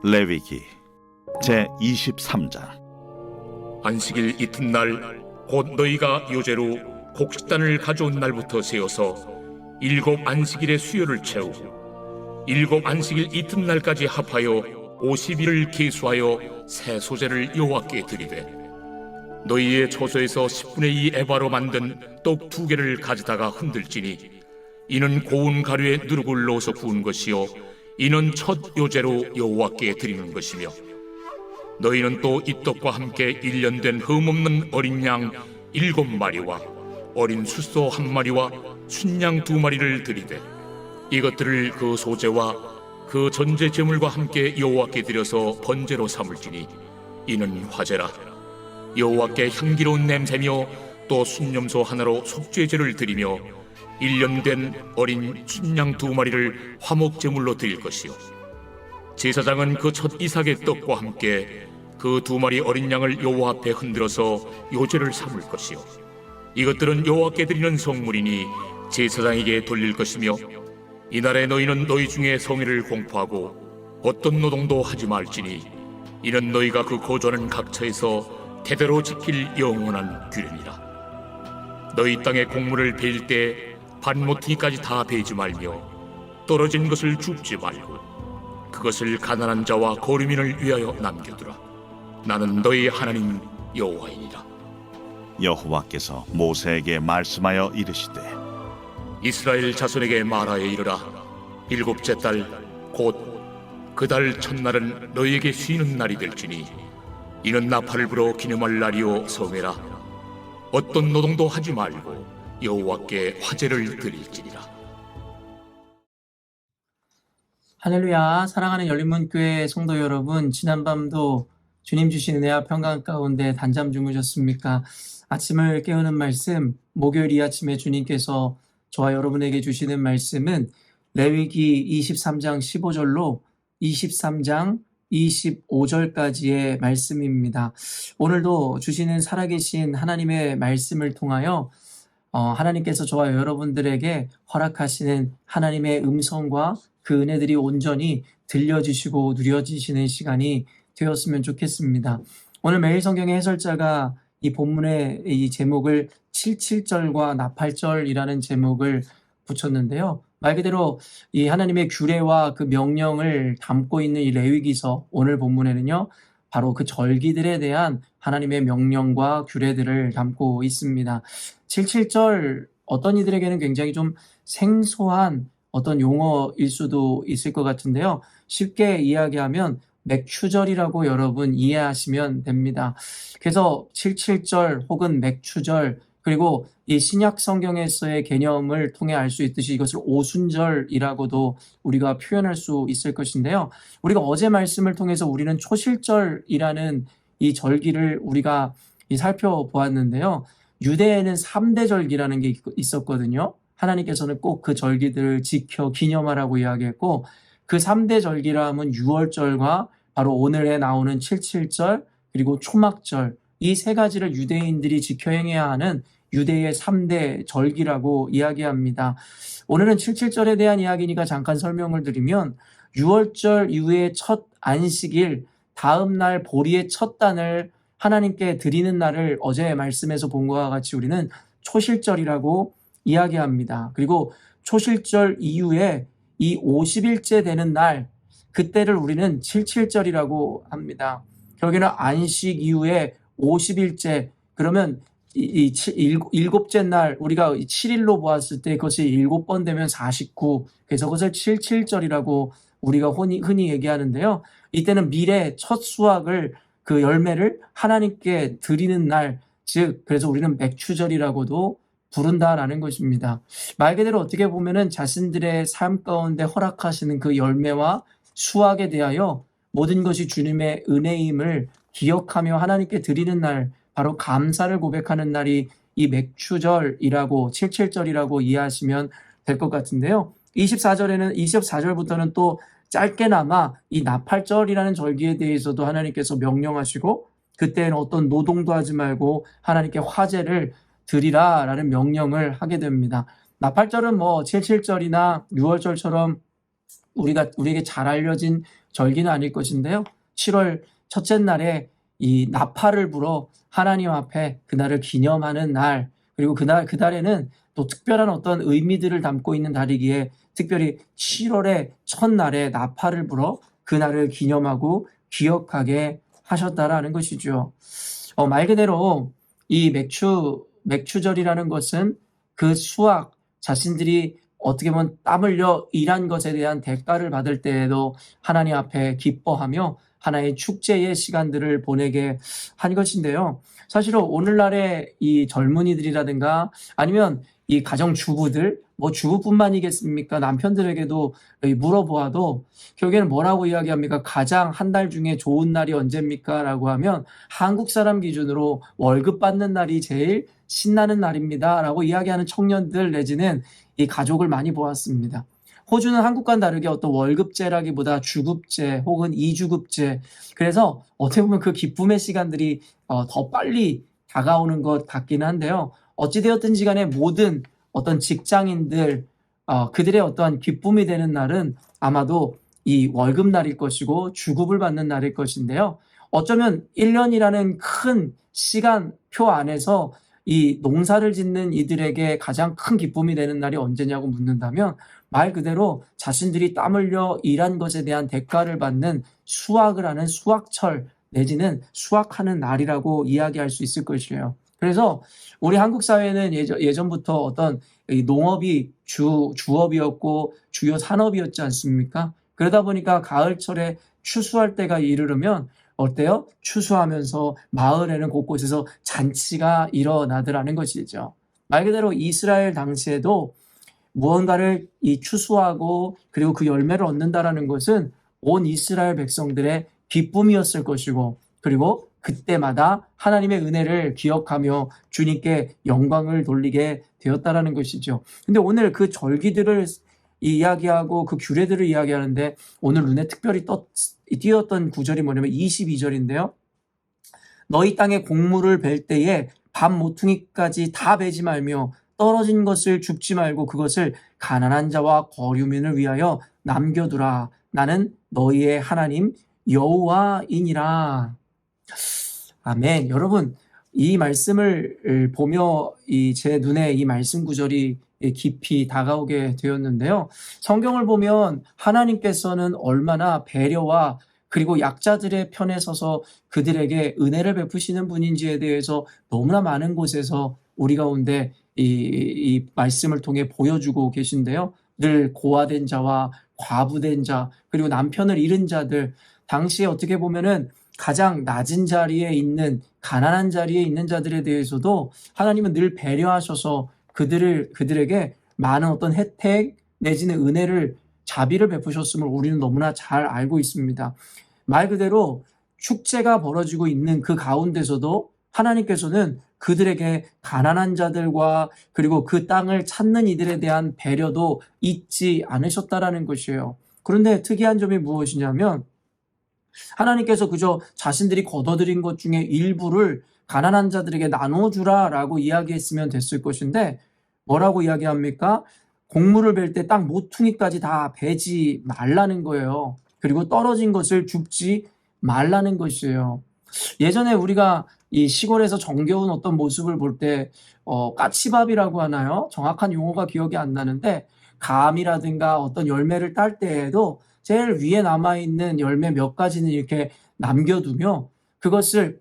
레위기 제23장. 안식일 이튿날 곧 너희가 요제로 곡식단을 가져온 날부터 세어서 7 안식일의 수요를 채우고 7 안식일 이튿날까지 합하여 50일을 계수하여 새 소재를 여호와께 드리되, 너희의 처소에서 10분의 2 에바로 만든 떡 2개를 가져다가 흔들지니 이는 고운 가루에 누룩을 넣어서 부은 것이요 이는 첫 요제로 여호와께 드리는 것이며, 너희는 또 이 떡과 함께 1년 된 흠없는 어린 양 7마리와 어린 숫소 1마리와 순양 2마리를 드리되, 이것들을 그 소제와 그 전제 제물과 함께 여호와께 드려서 번제로 삼을지니 이는 화제라. 여호와께 향기로운 냄새며 또 순념소 하나로 속죄제를 드리며 1년 된 어린 순양 2마리를 화목 제물로 드릴 것이요, 제사장은 그 첫 이삭의 떡과 함께 그 2마리 어린 양을 여호와 앞에 흔들어서 요제를 삼을 것이요, 이것들은 여호와께 드리는 성물이니 제사장에게 돌릴 것이며, 이날에 너희는 너희 중에 성의를 공포하고 어떤 노동도 하지 말지니 이는 너희가 그 거주하는 각처에서 대대로 지킬 영원한 규례니라. 너희 땅에 곡물을 베일 때 반모티까지 다 베지 말며 떨어진 것을 줍지 말고 그것을 가난한 자와 거류민을 위하여 남겨두라. 나는 너희 하나님 여호와이니라. 여호와께서 모세에게 말씀하여 이르시되, 이스라엘 자손에게 말하여 이르라. 7째 달 곧 그 달 첫날은 너희에게 쉬는 날이 될지니 이는 나팔을 불어 기념할 날이요 성회라. 어떤 노동도 하지 말고 여호와께 화제를 드릴지니라. 할렐루야. 사랑하는 열린문교회 성도 여러분, 지난밤도 주님 주신 은혜와 평강 가운데 단잠 주무셨습니까? 아침을 깨우는 말씀, 목요일 이 아침에 주님께서 저와 여러분에게 주시는 말씀은 레위기 23장 15절로 23장 25절까지의 말씀입니다. 오늘도 주시는 살아계신 하나님의 말씀을 통하여 하나님께서 저와 여러분들에게 허락하시는 하나님의 음성과 그 은혜들이 온전히 들려지시고 누려지시는 시간이 되었으면 좋겠습니다. 오늘 매일 성경의 해설자가 이 본문의 이 제목을 77절과 나팔절이라는 제목을 붙였는데요. 말 그대로 이 하나님의 규례와 그 명령을 담고 있는 이 레위기서 오늘 본문에는요, 바로 그 절기들에 대한 하나님의 명령과 규례들을 담고 있습니다. 77절, 어떤 이들에게는 굉장히 좀 생소한 어떤 용어일 수도 있을 것 같은데요. 쉽게 이야기하면 맥추절이라고 여러분 이해하시면 됩니다. 그래서 77절 혹은 맥추절, 그리고 이 신약 성경에서의 개념을 통해 알 수 있듯이 이것을 오순절이라고도 우리가 표현할 수 있을 것인데요. 우리가 어제 말씀을 통해서 우리는 초실절이라는 이 절기를 우리가 살펴보았는데요. 유대에는 3대 절기라는 게 있었거든요. 하나님께서는 꼭 그 절기들을 지켜 기념하라고 이야기했고, 그 3대 절기라 하면 유월절과 바로 오늘에 나오는 77절, 그리고 초막절, 이 세 가지를 유대인들이 지켜 행해야 하는 유대의 3대 절기라고 이야기합니다. 오늘은 77절에 대한 이야기니까 잠깐 설명을 드리면, 유월절 이후에 첫 안식일, 다음 날 보리의 첫 단을 하나님께 드리는 날을 어제 말씀에서 본 것과 같이 우리는 초실절이라고 이야기합니다. 그리고 초실절 이후에 이 50일째 되는 날, 그때를 우리는 77절이라고 합니다. 결국에는 안식 이후에 50일째, 그러면 일곱째 날, 우리가 7일로 보았을 때 그것이 7번 되면 49, 그래서 그것을 77절이라고 우리가 흔히 얘기하는데요. 이때는 미래 첫 수확을, 그 열매를 하나님께 드리는 날, 즉 그래서 우리는 맥추절이라고도 부른다라는 것입니다. 말 그대로 어떻게 보면은 자신들의 삶 가운데 허락하시는 그 열매와 수확에 대하여 모든 것이 주님의 은혜임을 기억하며 하나님께 드리는 날, 바로 감사를 고백하는 날이 이 맥추절이라고, 77절이라고 이해하시면 될 것 같은데요. 24절부터는 또 짧게나마 이 나팔절이라는 절기에 대해서도 하나님께서 명령하시고, 그때는 어떤 노동도 하지 말고 하나님께 화제를 드리라라는 명령을 하게 됩니다. 나팔절은 77절이나 6월절처럼 우리에게 잘 알려진 절기는 아닐 것인데요. 7월 첫째 날에 이 나팔을 불어 하나님 앞에 그날을 기념하는 날, 그리고 그달에는 또 특별한 어떤 의미들을 담고 있는 달이기에 특별히 7월의 첫날에 나팔을 불어 그날을 기념하고 기억하게 하셨다라는 것이죠. 말 그대로 이 맥추절이라는 것은 그 수확, 자신들이 어떻게 보면 땀 흘려 일한 것에 대한 대가를 받을 때에도 하나님 앞에 기뻐하며 하나의 축제의 시간들을 보내게 한 것인데요. 사실은 오늘날의 이 젊은이들이라든가 아니면 이 가정주부들, 뭐 주부뿐만이겠습니까? 남편들에게도 물어보아도 결국에는 뭐라고 이야기합니까? 가장 한 달 중에 좋은 날이 언제입니까? 라고 하면 한국 사람 기준으로 월급 받는 날이 제일 신나는 날입니다. 라고 이야기하는 청년들 내지는 이 가족을 많이 보았습니다. 호주는 한국과는 다르게 어떤 월급제라기보다 주급제 혹은 이주급제, 그래서 어떻게 보면 그 기쁨의 시간들이 더 빨리 다가오는 것 같기는 한데요. 어찌되었든지 간에 모든 어떤 직장인들 그들의 어떠한 기쁨이 되는 날은 아마도 이 월급날일 것이고 주급을 받는 날일 것인데요. 어쩌면 1년이라는 큰 시간표 안에서 이 농사를 짓는 이들에게 가장 큰 기쁨이 되는 날이 언제냐고 묻는다면 말 그대로 자신들이 땀 흘려 일한 것에 대한 대가를 받는 수확을 하는 수확철 내지는 수확하는 날이라고 이야기할 수 있을 것이에요. 그래서 우리 한국 사회는 예전부터 어떤 이 농업이 주업이었고 주요 산업이었지 않습니까? 그러다 보니까 가을철에 추수할 때가 이르르면 어때요? 추수하면서 마을에는 곳곳에서 잔치가 일어나더라는 것이죠. 말 그대로 이스라엘 당시에도 무언가를 이 추수하고 그리고 그 열매를 얻는다라는 것은 온 이스라엘 백성들의 기쁨이었을 것이고, 그리고 그때마다 하나님의 은혜를 기억하며 주님께 영광을 돌리게 되었다라는 것이죠. 근데 오늘 그 절기들을 이야기하고 그 규례들을 이야기하는데 오늘 눈에 특별히 띄었던 구절이 뭐냐면 22절인데요. 너희 땅에 곡물을 벨 때에 밥 모퉁이까지 다 베지 말며 떨어진 것을 줍지 말고 그것을 가난한 자와 거류민을 위하여 남겨두라. 나는 너희의 하나님 여호와이니라. 아멘. 여러분, 이 말씀을 보며 제 눈에 이 말씀 구절이 깊이 다가오게 되었는데요. 성경을 보면 하나님께서는 얼마나 배려와 그리고 약자들의 편에 서서 그들에게 은혜를 베푸시는 분인지에 대해서 너무나 많은 곳에서 우리 가운데 이 말씀을 통해 보여주고 계신데요. 늘 고아된 자와 과부된 자, 그리고 남편을 잃은 자들, 당시에 어떻게 보면은 가장 낮은 자리에 있는 가난한 자리에 있는 자들에 대해서도 하나님은 늘 배려하셔서 그들에게 많은 어떤 혜택 내지는 은혜를 자비를 베푸셨음을 우리는 너무나 잘 알고 있습니다. 말 그대로 축제가 벌어지고 있는 그 가운데서도 하나님께서는 그들에게 가난한 자들과 그리고 그 땅을 찾는 이들에 대한 배려도 잊지 않으셨다라는 것이에요. 그런데 특이한 점이 무엇이냐면 하나님께서 그저 자신들이 거둬들인 것 중에 일부를 가난한 자들에게 나눠주라라고 이야기했으면 됐을 것인데 뭐라고 이야기합니까? 곡물을 벨 때 땅 모퉁이까지 다 베지 말라는 거예요. 그리고 떨어진 것을 줍지 말라는 것이에요. 예전에 우리가 이 시골에서 정겨운 어떤 모습을 볼 때 까치밥이라고 하나요? 정확한 용어가 기억이 안 나는데 감이라든가 어떤 열매를 딸 때에도 제일 위에 남아있는 열매 몇 가지는 이렇게 남겨두며 그것을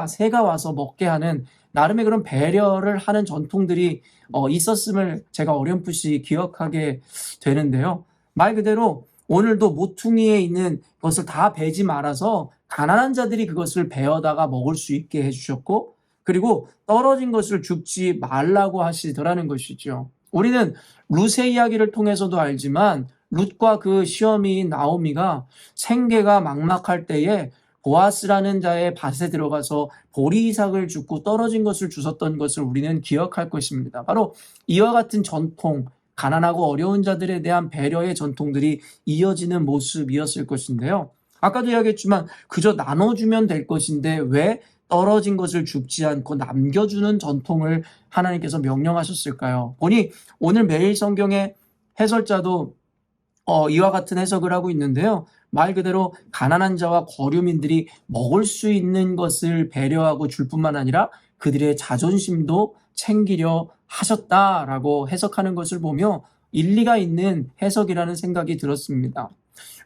새가 와서 먹게 하는 나름의 그런 배려를 하는 전통들이 있었음을 제가 어렴풋이 기억하게 되는데요. 말 그대로 오늘도 모퉁이에 있는 것을 다 베지 말아서 가난한 자들이 그것을 베어다가 먹을 수 있게 해주셨고, 그리고 떨어진 것을 줍지 말라고 하시더라는 것이죠. 우리는 룻의 이야기를 통해서도 알지만 룻과 그 시어미인 나오미가 생계가 막막할 때에 보아스라는 자의 밭에 들어가서 보리 이삭을 줍고 떨어진 것을 주셨던 것을 우리는 기억할 것입니다. 바로 이와 같은 전통, 가난하고 어려운 자들에 대한 배려의 전통들이 이어지는 모습이었을 것인데요. 아까도 이야기했지만 그저 나눠주면 될 것인데 왜 떨어진 것을 줍지 않고 남겨주는 전통을 하나님께서 명령하셨을까요? 보니 오늘 매일 성경의 해설자도 이와 같은 해석을 하고 있는데요. 말 그대로 가난한 자와 거류민들이 먹을 수 있는 것을 배려하고 줄 뿐만 아니라 그들의 자존심도 챙기려 하셨다라고 해석하는 것을 보며 일리가 있는 해석이라는 생각이 들었습니다.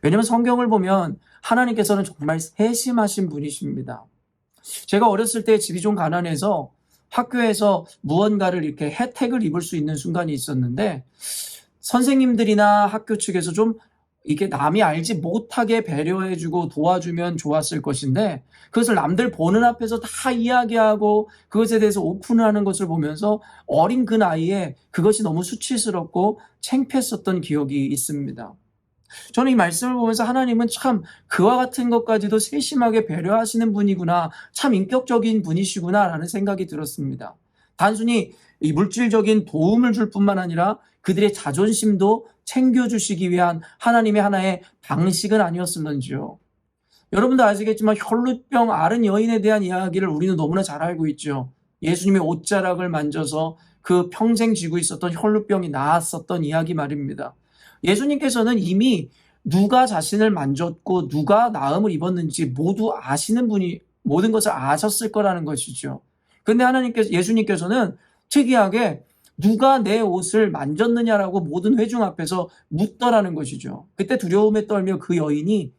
왜냐하면 성경을 보면 하나님께서는 정말 세심하신 분이십니다. 제가 어렸을 때 집이 좀 가난해서 학교에서 무언가를 이렇게 혜택을 입을 수 있는 순간이 있었는데 선생님들이나 학교 측에서 좀 이게 남이 알지 못하게 배려해주고 도와주면 좋았을 것인데 그것을 남들 보는 앞에서 다 이야기하고 그것에 대해서 오픈하는 것을 보면서 어린 그 나이에 그것이 너무 수치스럽고 창피했었던 기억이 있습니다. 저는 이 말씀을 보면서 하나님은 참 그와 같은 것까지도 세심하게 배려하시는 분이구나, 참 인격적인 분이시구나 라는 생각이 들었습니다. 단순히 이 물질적인 도움을 줄 뿐만 아니라 그들의 자존심도 챙겨주시기 위한 하나님의 하나의 방식은 아니었을런지요. 여러분도 아시겠지만 혈루병 앓은 여인에 대한 이야기를 우리는 너무나 잘 알고 있죠. 예수님의 옷자락을 만져서 그 평생 쥐고 있었던 혈루병이 나았었던 이야기 말입니다. 예수님께서는 이미 누가 자신을 만졌고 누가 나음을 입었는지 모두 아시는 분이 모든 것을 아셨을 거라는 것이죠. 근데 예수님께서는 특이하게 누가 내 옷을 만졌느냐라고 모든 회중 앞에서 묻더라는 것이죠. 그때 두려움에 떨며 그 여인이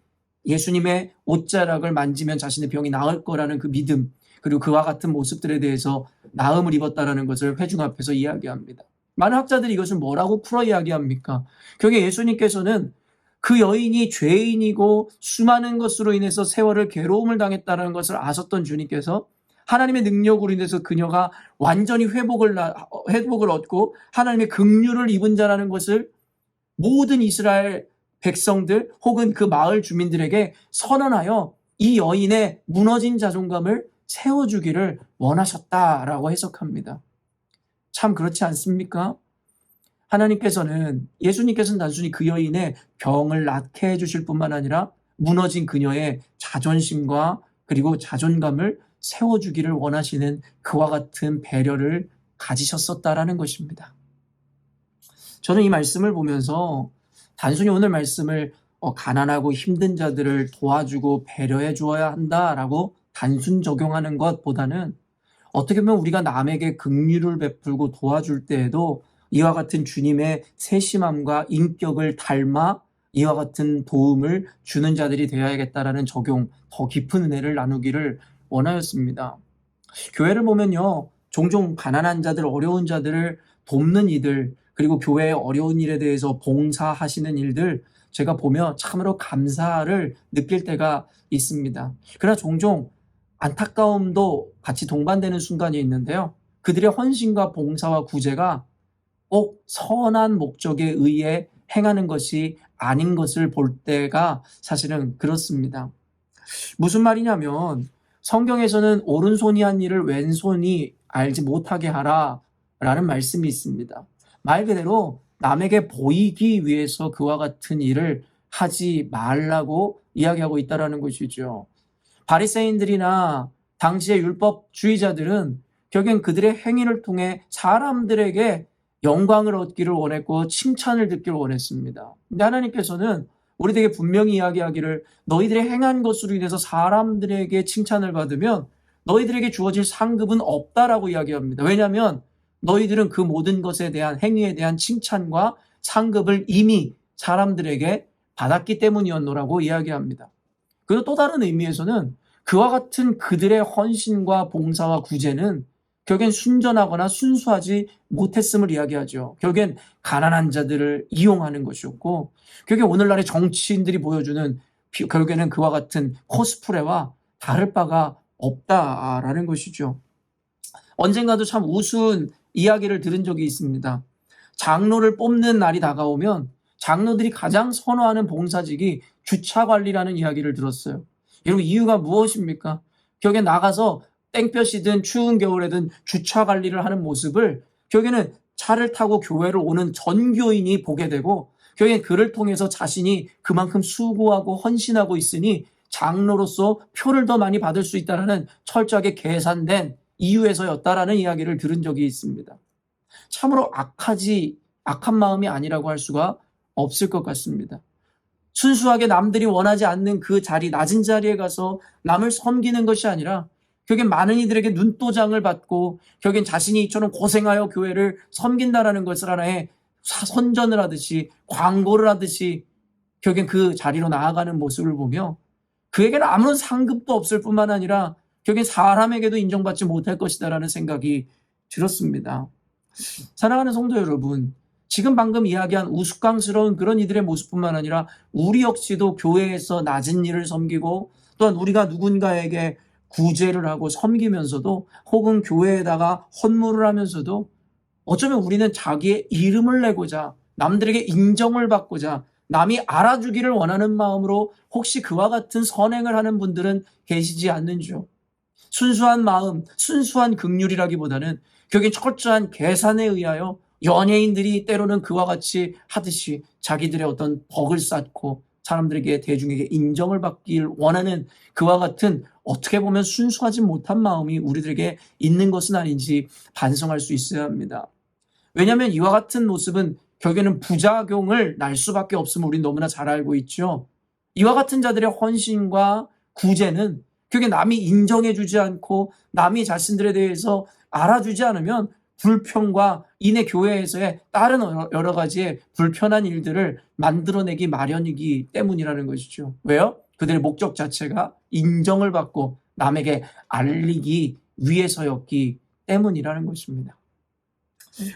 예수님의 옷자락을 만지면 자신의 병이 나을 거라는 그 믿음, 그리고 그와 같은 모습들에 대해서 나음을 입었다라는 것을 회중 앞에서 이야기합니다. 많은 학자들이 이것을 뭐라고 풀어 이야기합니까? 결국에 예수님께서는 그 여인이 죄인이고 수많은 것으로 인해서 세월을 괴로움을 당했다는 것을 아셨던 주님께서 하나님의 능력으로 인해서 그녀가 완전히 회복을 얻고 하나님의 긍휼을 입은 자라는 것을 모든 이스라엘 백성들 혹은 그 마을 주민들에게 선언하여 이 여인의 무너진 자존감을 세워주기를 원하셨다라고 해석합니다. 참 그렇지 않습니까? 예수님께서는 단순히 그 여인의 병을 낫게 해주실 뿐만 아니라 무너진 그녀의 자존심과 그리고 자존감을 세워주기를 원하시는 그와 같은 배려를 가지셨었다라는 것입니다. 저는 이 말씀을 보면서 단순히 오늘 말씀을 가난하고 힘든 자들을 도와주고 배려해 주어야 한다라고 단순 적용하는 것보다는 어떻게 보면 우리가 남에게 긍휼을 베풀고 도와줄 때에도 이와 같은 주님의 세심함과 인격을 닮아 이와 같은 도움을 주는 자들이 되어야겠다라는 적용, 더 깊은 은혜를 나누기를 원하였습니다. 교회를 보면요, 종종 가난한 자들, 어려운 자들을 돕는 이들, 그리고 교회의 어려운 일에 대해서 봉사하시는 일들 제가 보며 참으로 감사를 느낄 때가 있습니다. 그러나 종종 안타까움도 같이 동반되는 순간이 있는데요. 그들의 헌신과 봉사와 구제가 꼭 선한 목적에 의해 행하는 것이 아닌 것을 볼 때가 사실은 그렇습니다. 무슨 말이냐면 성경에서는 오른손이 한 일을 왼손이 알지 못하게 하라 라는 말씀이 있습니다. 말 그대로 남에게 보이기 위해서 그와 같은 일을 하지 말라고 이야기하고 있다는 것이죠. 바리새인들이나 당시의 율법주의자들은 결국엔 그들의 행위를 통해 사람들에게 영광을 얻기를 원했고 칭찬을 듣기를 원했습니다. 근데 하나님께서는 우리에게 분명히 이야기하기를 너희들의 행한 것으로 인해서 사람들에게 칭찬을 받으면 너희들에게 주어질 상급은 없다라고 이야기합니다. 왜냐하면 너희들은 그 모든 것에 대한 행위에 대한 칭찬과 상급을 이미 사람들에게 받았기 때문이었노라고 이야기합니다. 그리고 또 다른 의미에서는 그와 같은 그들의 헌신과 봉사와 구제는 결국엔 순전하거나 순수하지 못했음을 이야기하죠. 결국엔 가난한 자들을 이용하는 것이었고 결국엔 오늘날의 정치인들이 보여주는 결국에는 그와 같은 코스프레와 다를 바가 없다라는 것이죠. 언젠가도 참 우스운 이야기를 들은 적이 있습니다. 장로를 뽑는 날이 다가오면 장로들이 가장 선호하는 봉사직이 주차관리라는 이야기를 들었어요. 여러분 이유가 무엇입니까? 결국에 나가서 땡볕이든 추운 겨울에든 주차 관리를 하는 모습을 결국에는 차를 타고 교회를 오는 전교인이 보게 되고 결국엔 그를 통해서 자신이 그만큼 수고하고 헌신하고 있으니 장로로서 표를 더 많이 받을 수 있다는 철저하게 계산된 이유에서였다라는 이야기를 들은 적이 있습니다. 참으로 악한 마음이 아니라고 할 수가 없을 것 같습니다. 순수하게 남들이 원하지 않는 그 자리, 낮은 자리에 가서 남을 섬기는 것이 아니라 결국엔 많은 이들에게 눈도장을 받고 결국엔 자신이 이처럼 고생하여 교회를 섬긴다라는 것을 하나의 선전을 하듯이 광고를 하듯이 결국엔 그 자리로 나아가는 모습을 보며 그에게는 아무런 상급도 없을 뿐만 아니라 결국엔 사람에게도 인정받지 못할 것이다라는 생각이 들었습니다. 사랑하는 성도 여러분, 지금 방금 이야기한 우스꽝스러운 그런 이들의 모습뿐만 아니라 우리 역시도 교회에서 낮은 일을 섬기고 또한 우리가 누군가에게 구제를 하고 섬기면서도 혹은 교회에다가 헌물을 하면서도 어쩌면 우리는 자기의 이름을 내고자 남들에게 인정을 받고자 남이 알아주기를 원하는 마음으로 혹시 그와 같은 선행을 하는 분들은 계시지 않는지요? 순수한 마음, 순수한 긍휼이라기보다는 결국엔 철저한 계산에 의하여 연예인들이 때로는 그와 같이 하듯이 자기들의 어떤 덕을 쌓고 사람들에게 대중에게 인정을 받길 원하는 그와 같은 어떻게 보면 순수하지 못한 마음이 우리들에게 있는 것은 아닌지 반성할 수 있어야 합니다. 왜냐하면 이와 같은 모습은 결국에는 부작용을 날 수밖에 없음을 우리는 너무나 잘 알고 있죠. 이와 같은 자들의 헌신과 구제는 결국에 남이 인정해주지 않고 남이 자신들에 대해서 알아주지 않으면 불평과 이내 교회에서의 다른 여러 가지의 불편한 일들을 만들어내기 마련이기 때문이라는 것이죠. 왜요? 그들의 목적 자체가 인정을 받고 남에게 알리기 위해서였기 때문이라는 것입니다.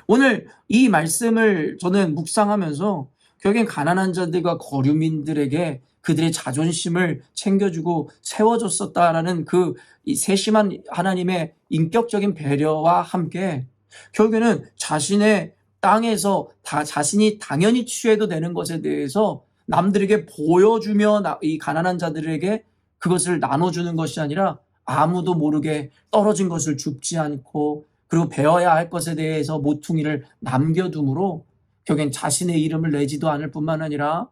오늘 이 말씀을 저는 묵상하면서 결국엔 가난한 자들과 거류민들에게 그들의 자존심을 챙겨주고 세워줬었다라는 그 세심한 하나님의 인격적인 배려와 함께 결국에는 자신의 땅에서 자신이 당연히 취해도 되는 것에 대해서 남들에게 보여주며 이 가난한 자들에게 그것을 나눠주는 것이 아니라 아무도 모르게 떨어진 것을 줍지 않고 그리고 배워야 할 것에 대해서 모퉁이를 남겨둠으로 결국엔 자신의 이름을 내지도 않을 뿐만 아니라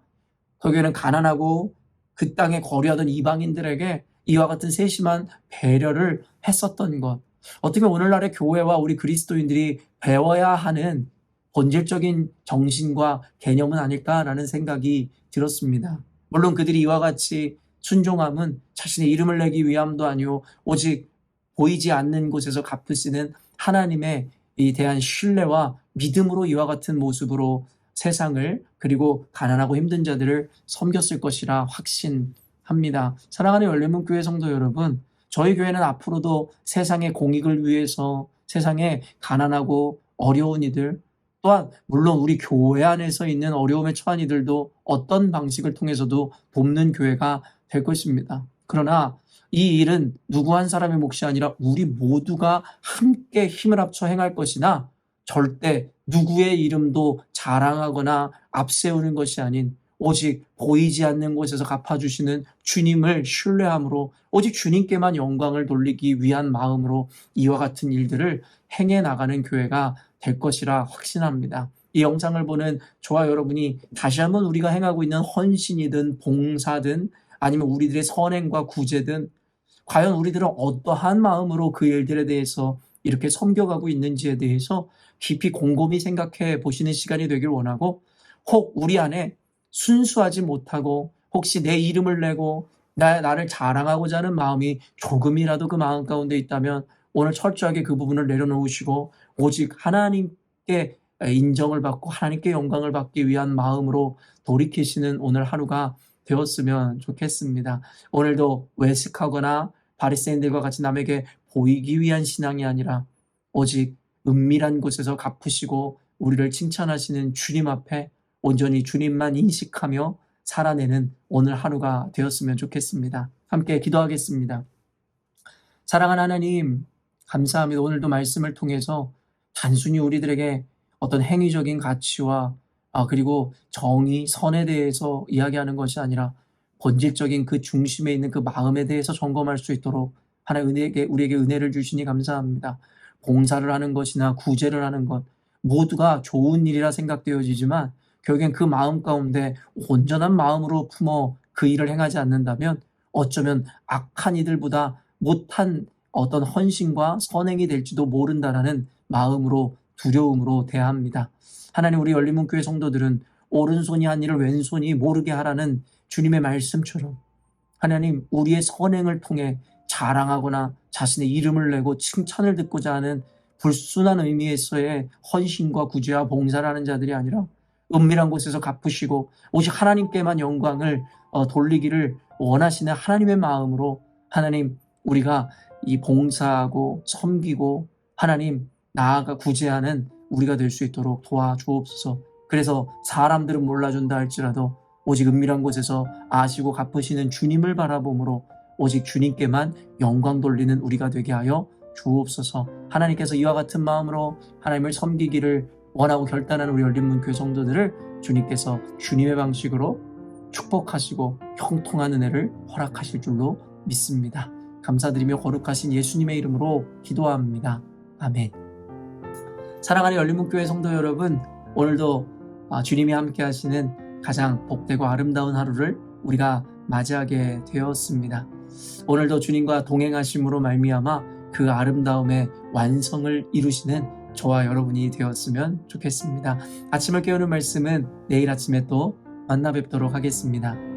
결국에는 가난하고 그 땅에 거류하던 이방인들에게 이와 같은 세심한 배려를 했었던 것. 어떻게 보면 오늘날의 교회와 우리 그리스도인들이 배워야 하는 본질적인 정신과 개념은 아닐까라는 생각이 들었습니다. 물론 그들이 이와 같이 순종함은 자신의 이름을 내기 위함도 아니오 오직 보이지 않는 곳에서 갚으시는 하나님에 대한 신뢰와 믿음으로 이와 같은 모습으로 세상을 그리고 가난하고 힘든 자들을 섬겼을 것이라 확신합니다. 사랑하는 열린문교회 성도 여러분, 저희 교회는 앞으로도 세상의 공익을 위해서 세상에 가난하고 어려운 이들 또한 물론 우리 교회 안에서 있는 어려움에 처한 이들도 어떤 방식을 통해서도 돕는 교회가 될 것입니다. 그러나 이 일은 누구 한 사람의 몫이 아니라 우리 모두가 함께 힘을 합쳐 행할 것이나 절대 누구의 이름도 자랑하거나 앞세우는 것이 아닌 오직 보이지 않는 곳에서 갚아주시는 주님을 신뢰함으로 오직 주님께만 영광을 돌리기 위한 마음으로 이와 같은 일들을 행해 나가는 교회가 될 것이라 확신합니다. 이 영상을 보는 저와 여러분이 다시 한번 우리가 행하고 있는 헌신이든 봉사든 아니면 우리들의 선행과 구제든 과연 우리들은 어떠한 마음으로 그 일들에 대해서 이렇게 섬겨가고 있는지에 대해서 깊이 곰곰이 생각해 보시는 시간이 되길 원하고 혹 우리 안에 순수하지 못하고 혹시 내 이름을 내고 나를 자랑하고자 하는 마음이 조금이라도 그 마음 가운데 있다면 오늘 철저하게 그 부분을 내려놓으시고 오직 하나님께 인정을 받고 하나님께 영광을 받기 위한 마음으로 돌이키시는 오늘 하루가 되었으면 좋겠습니다. 오늘도 외식하거나 바리새인들과 같이 남에게 보이기 위한 신앙이 아니라 오직 은밀한 곳에서 갚으시고 우리를 칭찬하시는 주님 앞에 온전히 주님만 인식하며 살아내는 오늘 하루가 되었으면 좋겠습니다. 함께 기도하겠습니다. 사랑하는 하나님, 감사합니다. 오늘도 말씀을 통해서 단순히 우리들에게 어떤 행위적인 가치와 그리고 정의, 선에 대해서 이야기하는 것이 아니라 본질적인 그 중심에 있는 그 마음에 대해서 점검할 수 있도록 하나님 우리에게 은혜를 주시니 감사합니다. 봉사를 하는 것이나 구제를 하는 것 모두가 좋은 일이라 생각되어지지만 결국엔 그 마음 가운데 온전한 마음으로 품어 그 일을 행하지 않는다면 어쩌면 악한 이들보다 못한 어떤 헌신과 선행이 될지도 모른다라는 마음으로 두려움으로 대합니다. 하나님, 우리 열린문교회 성도들은 오른손이 한 일을 왼손이 모르게 하라는 주님의 말씀처럼 하나님, 우리의 선행을 통해 자랑하거나 자신의 이름을 내고 칭찬을 듣고자 하는 불순한 의미에서의 헌신과 구제와 봉사를 하는 자들이 아니라 은밀한 곳에서 갚으시고 오직 하나님께만 영광을 돌리기를 원하시는 하나님의 마음으로 하나님, 우리가 이 봉사하고 섬기고 하나님 나아가 구제하는 우리가 될 수 있도록 도와주옵소서. 그래서 사람들은 몰라준다 할지라도 오직 은밀한 곳에서 아시고 갚으시는 주님을 바라봄으로 오직 주님께만 영광 돌리는 우리가 되게 하여 주옵소서. 하나님께서 이와 같은 마음으로 하나님을 섬기기를 원하고 결단하는 우리 열린문교회 성도들을 주님께서 주님의 방식으로 축복하시고 형통한 은혜를 허락하실 줄로 믿습니다. 감사드리며 거룩하신 예수님의 이름으로 기도합니다. 아멘. 사랑하는 열린문교회 성도 여러분, 오늘도 주님이 함께 하시는 가장 복되고 아름다운 하루를 우리가 맞이하게 되었습니다. 오늘도 주님과 동행하심으로 말미암아 그 아름다움의 완성을 이루시는 저와 여러분이 되었으면 좋겠습니다. 아침을 깨우는 말씀은 내일 아침에 또 만나 뵙도록 하겠습니다.